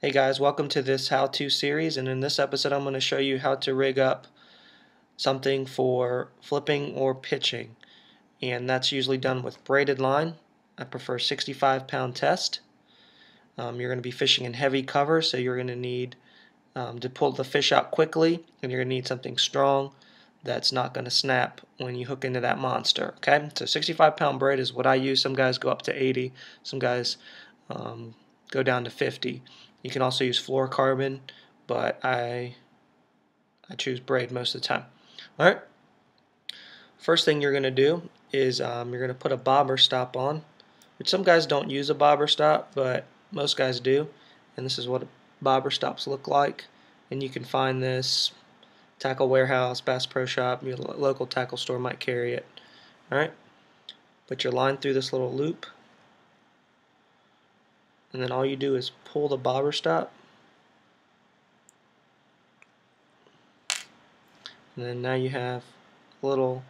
Hey guys, welcome to this how-to series, and in this episode I'm going to show you how to rig up something for flipping or pitching, and that's usually done with braided line. I prefer 65-pound test. You're going to be fishing in heavy cover, so you're going to need to pull the fish out quickly, and you're going to need something strong that's not going to snap when you hook into that monster. Okay, so 65-pound braid is what I use. Some guys go up to 80, some guys go down to 50. You can also use fluorocarbon, but I choose braid most of the time. All right. First thing you're going to do is you're going to put a bobber stop on, which some guys don't use a bobber stop, but most guys do. And this is what bobber stops look like. And you can find this Tackle Warehouse, Bass Pro Shop, your local tackle store might carry it. All right. Put your line through this little loop, and then all you do is pull the bobber stop. And then now you have a little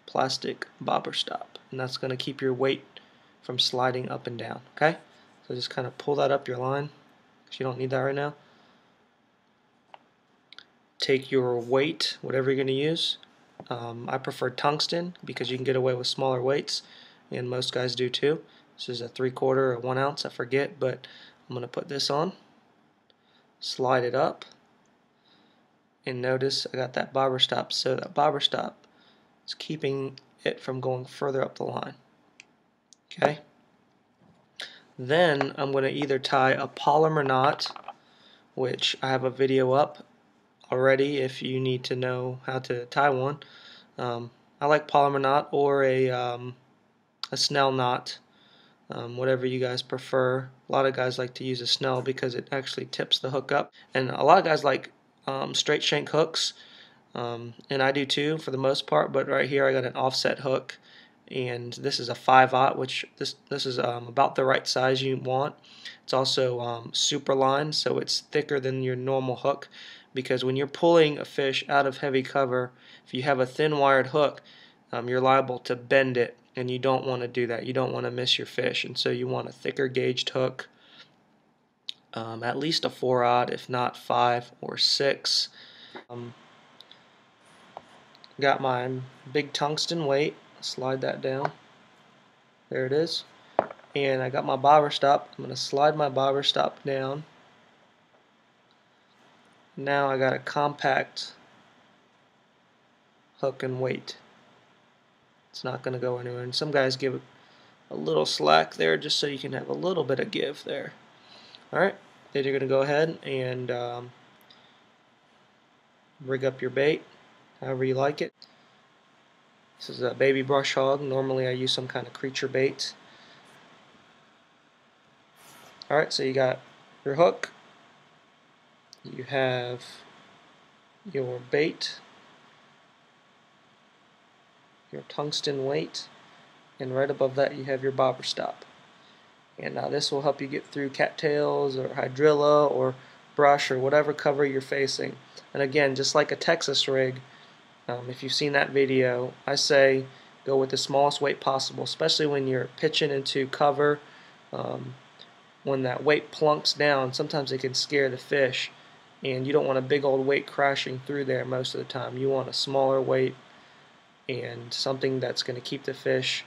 plastic bobber stop, and that's going to keep your weight from sliding up and down. Okay, so just kind of pull that up your line because you don't need that right now. Take your weight, whatever you're going to use. I prefer tungsten because you can get away with smaller weights, and most guys do too. This is a 3/4 or 1 ounce, I forget, but I'm going to put this on, slide it up, and notice I got that bobber stop, so that bobber stop is keeping it from going further up the line. Okay. Then I'm going to either tie a Palomar knot, which I have a video up already if you need to know how to tie one. I like Palomar knot or a snell knot, whatever you guys prefer. A lot of guys like to use a snell because it actually tips the hook up, and a lot of guys like straight shank hooks, and I do too for the most part, but right here I got an offset hook, and this is a 5/0, which this is about the right size you want. It's also super line, so it's thicker than your normal hook, because when you're pulling a fish out of heavy cover, if you have a thin wired hook, you're liable to bend it, and you don't want to do that. You don't want to miss your fish, and so you want a thicker gauged hook, at least a 4/0, if not 5 or 6. Got my big tungsten weight, slide that down, there it is, and I got my bobber stop. I'm going to slide my bobber stop down. Now I got a compact hook and weight. It's not going to go anywhere, and some guys give it a little slack there just so you can have a little bit of give there. Alright, then you're going to go ahead and rig up your bait however you like it. This is a baby brush hog. Normally I use some kind of creature bait. Alright, so you got your hook, you have your bait, your tungsten weight, and right above that you have your bobber stop. And this will help you get through cattails or hydrilla or brush or whatever cover you're facing. And again, just like a Texas rig, if you've seen that video, I say go with the smallest weight possible, especially when you're pitching into cover. When that weight plunks down, sometimes it can scare the fish, and you don't want a big old weight crashing through there most of the time. You want a smaller weight and something that's going to keep the fish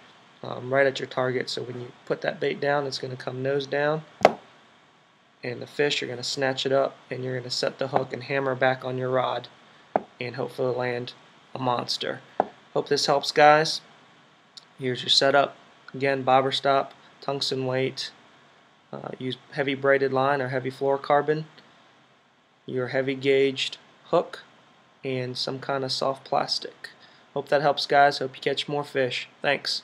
right at your target, so when you put that bait down, it's going to come nose down, and the fish, you're going to snatch it up, and you're going to set the hook and hammer back on your rod, and hopefully land a monster. Hope this helps, guys. Here's your setup. Again, bobber stop, tungsten weight, use heavy braided line or heavy fluorocarbon, your heavy gauged hook, and some kind of soft plastic. Hope that helps, guys. Hope you catch more fish. Thanks.